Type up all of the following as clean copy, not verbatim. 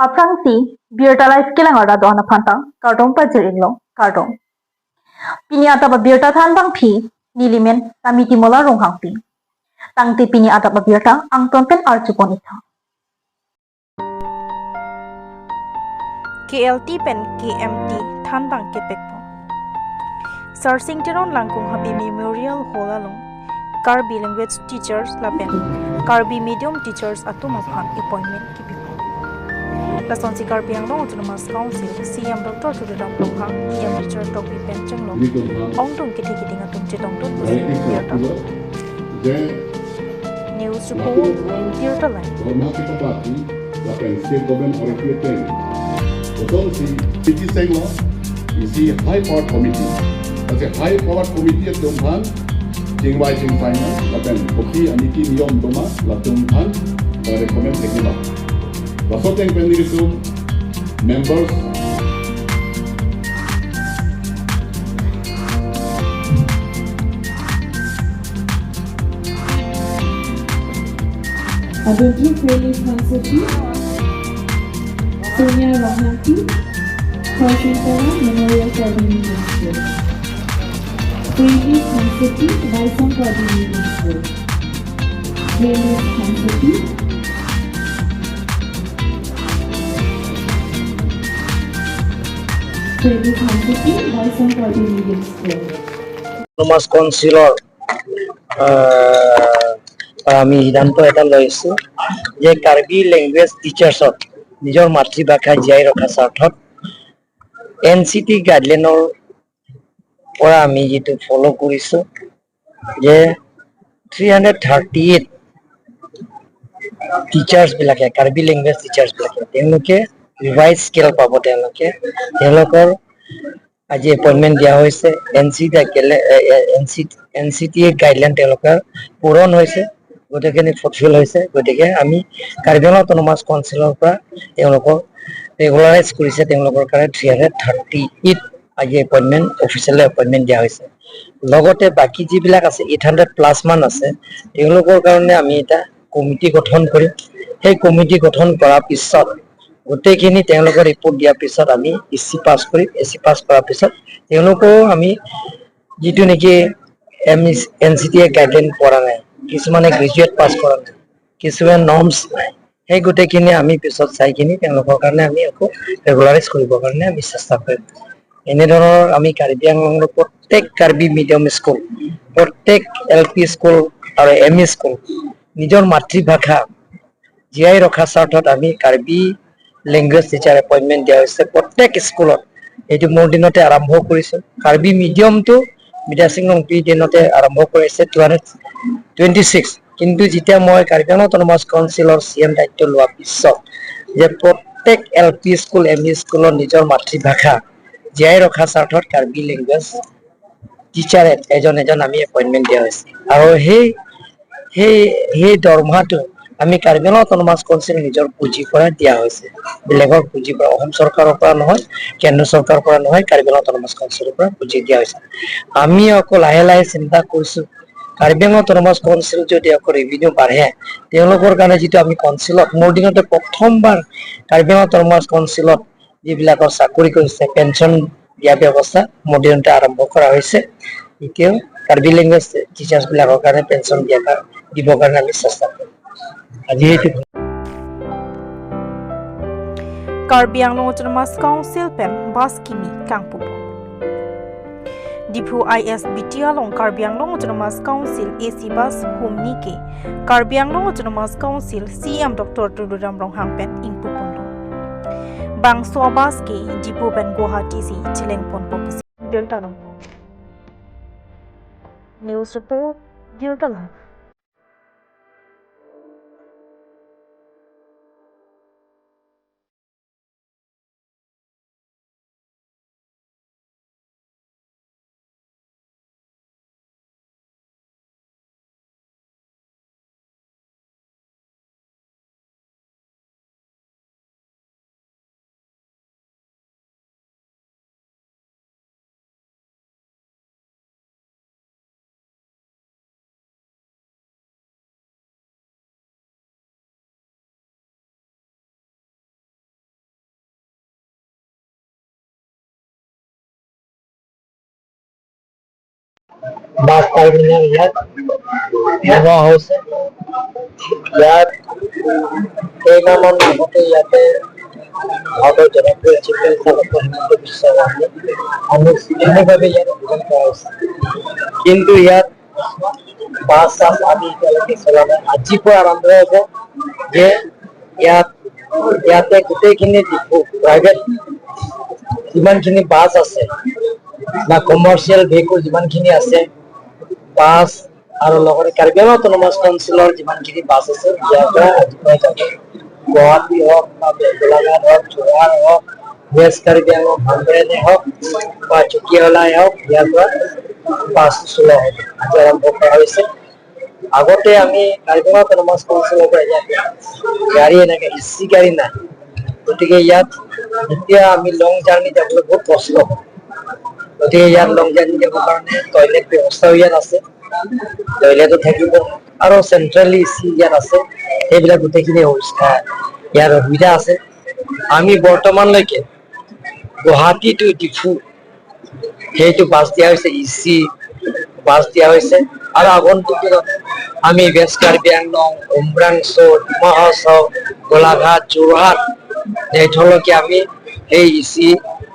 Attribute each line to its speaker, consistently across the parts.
Speaker 1: Aprangti biota life kilang ada do na phanta kartong pa jiring lo kartong. Pini ata ba biota than bang phi nilimen kamiti mola rong hang pi. Tangti pini ata ba biota ang tonten archupon itha.
Speaker 2: KLT pen KMT than bang kepekpo. Searching teron langkung habi memorial hall along Karbi language teachers lapen Karbi medium teachers atuma phan appointment kipipo. Lason si Karbi ang long autonomous council CM Dr. Tuduram Longha PM teacher Topi Pencheng Long ong tung kiti ngatung chitong tung Tirta News report Tirta Line
Speaker 3: lapen state government oriented betul si Siti Senglo isi high power committee kasi high power committee domhan jingwai jingfaina lapen kopi aniki niyom doma latung han recommend tekniba basot yang pendirisum members
Speaker 4: Adultly Fairly Concept Sonia Rahanti Prashantara Memorial Coordinating School Fairly Concept Bison Coordinating School Fairly Concept Fairly Concept Bison Coordinating School
Speaker 5: Thomas Councilor আমি সিদ্ধান্ত এটা লৈছো যে Karbi language টিচাৰ্ছক নিজৰ মাতৃভাষা জীয়াই ৰখাৰ স্বাৰ্থত NCT গাইডলাইনৰ পৰা আমি যেটো ফলো কৰিছো যে 338 টিচাৰ্ছ বিলাকে কাৰ্বি লেংগুৱেজ টিচাৰ্ছ বিলাকে তেওঁলোকে ৰিভাইজ স্কেল পাব তেওঁলোকৰ আজি এপইন্টমেন্ট দিয়া হৈছে NCT গাইডলাইন তেওঁলোকৰ পূৰণ হৈছে গোটেইখিনি ফুলফিল হৈছে গতিকে আমি কাৰ্বি আংলং অটোনমাস কাউন্সিলৰ পৰা তেওঁলোকক ৰেগুলাৰাইজ কৰিছে তেওঁলোকৰ কাৰণে 338 আজি এপইন্টমেন্ট অফিচিয়েল এপইন্টমেন্ট দিয়া হৈছে লগতে বাকি যিবিলাক আছে 800 প্লাস মান আছে তেওঁলোকৰ কাৰণে আমি এটা কমিটি গঠন কৰিম সেই কমিটি গঠন কৰাৰ পিছত গোটেইখিনি তেওঁলোকৰ ৰিপৰ্ট দিয়াৰ পিছত আমি এসি পাস কৰিম এসি পাস কৰাৰ পিছত তেওঁলোকও আমি যেটো নেকি NCT গাইডলাইন পৰা নাই কিছুমানে গ্ৰেজুৱেট পাস কৰা নাই কিছুমান নৰ্মছ নাই সেই গোটেইখিনি আমি পিছত চাইখিনি তেওঁলোকৰ কাৰণে আমি আকৌ ৰেগুলাৰাইজ কৰিবৰ কাৰণে আমি চেষ্টা কৰিম এনেধৰণৰ আমি কাৰ্বি আংলংৰ প্ৰত্যেক কাৰ্বি মিডিয়াম স্কুল প্ৰত্যেক LP স্কুল আৰু ME স্কুল নিজৰ মাতৃভাষা জীয়াই ৰখাৰ স্বাৰ্থত আমি কাৰ্বি লেংগুৱেজ টিচাৰ এপইন্টমেন্ট দিয়া হৈছে প্ৰত্যেক স্কুলত এটো মোৰ দিনতে আৰম্ভ কৰিছো কাৰ্বি মিডিয়ামটো বিদাসিং নং পি দিনতে আৰম্ভ কৰিছে 26 কিন্তু যেতিয়া মই কাৰ্বি আংলং অটোনমাস কাউন্সিলৰ CM দায়িত্ব লোৱাৰ পিছত যে প্ৰত্যেক LP স্কুল ME স্কুলৰ নিজৰ মাতৃভাষা জীয়াই ৰখাৰ স্বাৰ্থত কাৰ্বি লেংগুৱেজ টিচাৰ এজন আমি এপইন্টমেন্ট দিয়া হৈছে আৰু সেই দৰমহাটো আমি কাৰ্বি আংলং অটোনমাস কাউন্সিল নিজৰ পুঁজিৰ পৰা দিয়া হৈছে বেলেগৰ পুঁজিৰ পৰা অসম চৰকাৰৰ পৰা নহয় কেন্দ্ৰ চৰকাৰৰ পৰা নহয় কাৰ্বি আংলং অটোনমাস কাউন্সিলৰ পৰা পুঁজি দিয়া হৈছে আমি আকৌ লাহে লাহে চিন্তা কৰিছো কাৰ্বি আংলং অটোনমাস কাউন্সিল যদি আকৌ ৰেভিনিউ বাঢ়ে তেওঁলোকৰ কাৰণে যেটো আমি কাউন্সিলত মোৰ দিনতে প্ৰথমবাৰ কাৰ্বি আংলং অটোনমাস কাউন্সিলত যিবিলাকৰ চাকৰি কৰিছে পেনশন দিয়া ব্যৱস্থা মোৰ দিনতে আৰম্ভ কৰা হৈছে এতিয়াও কাৰ্বি লেংগুৱেজ টিচাৰ্ছ বিলাকৰ কাৰণে পেনশন দিবৰ কাৰণে আমি চেষ্টা কৰিম আজি
Speaker 2: Karbi Anglong Autonomous Council pen Baskimi Kangpupo Dipu ISBT along Karbi Anglong Autonomous Council AC Bus Humnike Karbi Anglong Autonomous Council CM Dr. Tuduram Ronghang pen Ingpupundo Bang Soabaski Dipu pen Guwahati si Chilengpon Popusi Delta News report Delta
Speaker 5: bus terminal ইয়াত বনোৱা হৈছে। ইয়াত কেইমাহমান আগতে ইয়াতে ভাৰতৰ জনপ্ৰিয় chief minister doctor Himanta Biswa শৰ্মাই আনুষ্ঠানিকভাৱে ইয়াত উদ্বোধন কৰা হৈছে। কিন্তু ইয়াত বাছ চাছ আমি এতিয়ালৈকে চলা নাই। আজিৰ পৰা আৰম্ভ হ'ব যে ইয়াতে গোটেইখিনি ডিপু প্ৰাইভেট যিমানখিনি বাছ আছে বা কমাৰ্চিয়েল ভেহিকুল যিমানখিনি আছে বাছ আৰু লগতে কাৰ্বি আংলং অট'নমাছ কাউন্সিলৰ যিমানখিনি বাছ আছে ইয়াৰ পৰা আজিৰ পৰা যাব। গুৱাহাটী হওক বা গোলাঘাট হওক, যোৰহাট হওক, ৱেষ্ট কাৰ্বি আংলং, ভামবেনে হওক বা চুকিহলাই হওক, ইয়াৰ পৰা বাছ চলোৱা হ'ব। আজি আৰম্ভ কৰা হৈছে। আগতে আমি কাৰ্বি আংলং অট'নমাছ কাউন্সিলৰ পৰা ইয়াত গাড়ী এনেকে এচি গাড়ী নাই। গতিকে ইয়াত এতিয়া আমি লং জাৰ্ণি যাবলৈ বহুত কষ্ট হ'ব। গতিকে ইয়াত লং জাৰ্ণি যাবৰ কাৰণে টয়লেট ব্যৱস্থাও ইয়াত আছে, টয়লেটো থাকিব আৰু চেন্ট্ৰেল এচি ইয়াত আছে। সেইবিলাক গোটেইখিনি ইয়াৰ সুবিধা আছে। আমি বৰ্তমানলৈকে গুৱাহাটী টু ডিফু সেইটো বাছ দিয়া হৈছে, ইচি বাছ দিয়া হৈছে আৰু আগন্তুক দিনত আমি ৱেষ্ট কাৰ্বি আংলং, উমৰাংছু, ডিমা হাছাও, গোলাঘাট, যোৰহাট এইথলৈকে আমি সেই ইচি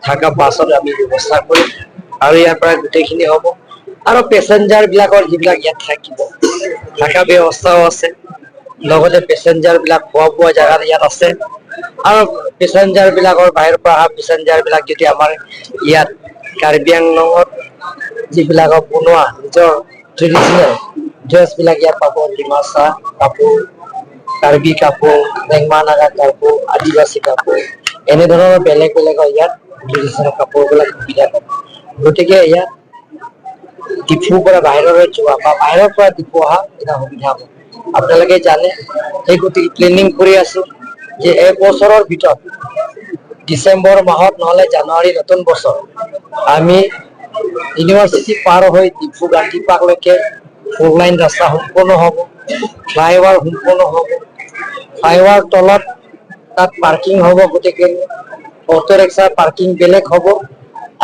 Speaker 5: থকা বাছত আমি ব্যৱস্থা কৰিম আৰু ইয়াৰ পৰা গোটেইখিনি হ'ব। আৰু পেচেঞ্জাৰ বিলাকৰ যিবিলাক ইয়াত থাকিব থকা ব্যৱস্থাও আছে। লগতে পেচেঞ্জাৰ বিলাক খোৱা বোৱা জাগা ইয়াত আছে আৰু পেচেঞ্জাৰ বিলাকৰ বাহিৰৰ পৰা অহা পেচেঞ্জাৰ বিলাক যদি আমাৰ ইয়াত কাৰ্বি আংলঙত যিবিলাকক বনোৱা নিজৰ ট্ৰেডিচনেল ড্ৰেছ বিলাক ইয়াত পাব। ডিমাচা কাপোৰ, কাৰ্বি কাপোৰ, বেংমা নাগা কাপোৰ, আদিবাসী কাপোৰ, এনেধৰণৰ বেলেগ বেলেগৰ ইয়াত ট্ৰেডিচনেল কাপোৰবিলাক সুবিধা পাব। গতিকে ইয়াত ডিফুৰ পৰা বাহিৰলৈ যোৱা বা বাহিৰৰ পৰা ডিফু অহা এটা সুবিধা হ'ব। আপোনালোকে জানে সেই গতিকে প্লেনিং কৰি আছো যে এবছৰৰ ভিতৰত ডিচেম্বৰ মাহত নহ'লে জানুৱাৰী নতুন বছৰ আমি ইউনিভাৰ্চিটি পাৰ হৈ ডিফু গান্ধী পাৰ্কলৈকে 4 লাইন ৰাস্তা সম্পূৰ্ণ হ'ব, ফ্লাইঅভাৰ সম্পূৰ্ণ হ'ব। ফ্লাইঅভাৰ তলত তাত পাৰ্কিং হ'ব, গতিকে অটো ৰিক্সাৰ পাৰ্কিং বেলেগ হ'ব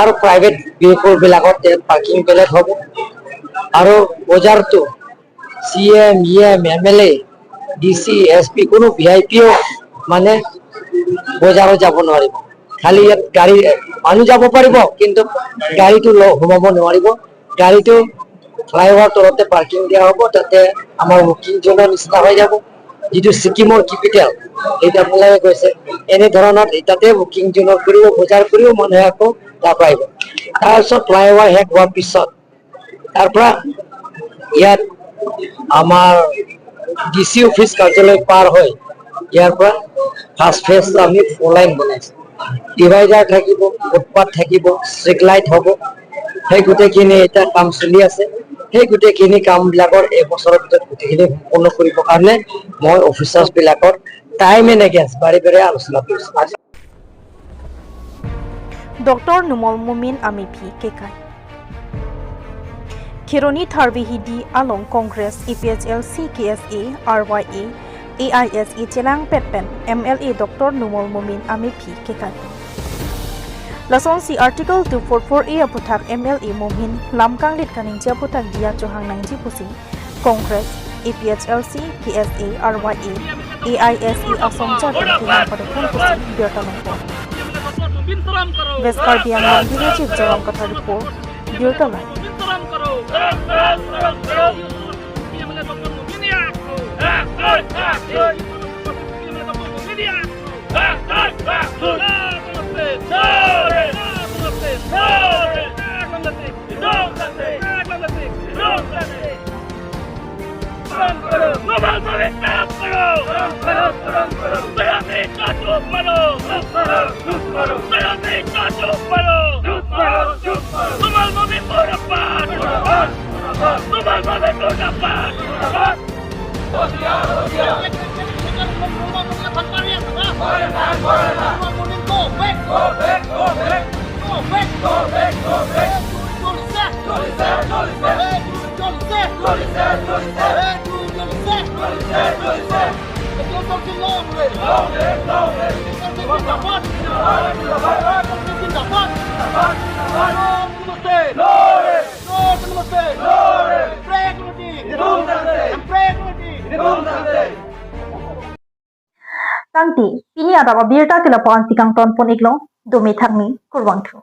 Speaker 5: আৰু প্ৰাইভেট ভেহিকুল বিলাকত পাৰ্কিং বেলেগ হ'ব। আৰু বজাৰটো CM, EM, MLA, DC, SP কোনো VIPও মানে বজাৰত যাব নোৱাৰিব। খালি ইয়াত গাড়ী মানুহ যাব পাৰিব কিন্তু গাড়ীটো সোমাব নোৱাৰিব। গাড়ীটো ফ্লাইঅভাৰ তলতে পাৰ্কিং দিয়া হ'ব। তাতে আমাৰ বুকিং জোনৰ নিচিনা হৈ যাব, যিটো ছিকিমৰ কেপিটেল সেইটো আপোনালোকে কৈছে। এনেধৰণৰ তাতে বুকিং জোনৰ কৰিব, বজাৰ কৰিব, মানুহে আকৌ তাৰ পৰা আহিব। তাৰপিছত ফ্লাইঅভাৰ শেষ হোৱাৰ পিছত তাৰ পৰা ইয়াত আমাৰ DC অফিচ কাৰ্যালয় পাৰ হৈ ইয়াৰ পৰা ফাৰ্ষ্ট ফেজ আমি 4 লাইন বনাইছো। ডিভাইডাৰ থাকিব, ফুটপাথ থাকিব, ষ্ট্ৰীট লাইট হ'ব। সেই গোটেইখিনি এতিয়া কাম চলি আছে। সেই গোটেইখিনি কাম বিলাকৰ এবছৰৰ ভিতৰত গোটেইখিনি সম্পূৰ্ণ কৰিবৰ কাৰণে মই অফিচাৰ্ছ বিলাকৰ টাইম এণ্ড এগেইনষ্ট বাৰে বাৰে আলোচনা কৰিছো।
Speaker 2: ডক্টৰ নুমল মুমিন আমিফি কেকাই Kironi Tharbihidi along Congress EPHLC KSA RYA AISE Chelang Petpen MLA Dr. Numol Mumin Amifi Kekai Lason si Article 244A aputak MLA Mumin Lamkang lit kaning aputak dia johang nangji pusi Congress EPHLC KSA RYA AISE asong jaga tinggal pada pusi biar talangpo West Karbi Anglong Chief Jawang Kata Report biar talang
Speaker 6: Namaste.
Speaker 1: tangti pini ataba birta tila pon tikang ton pon iglo domi thangni kurbangthu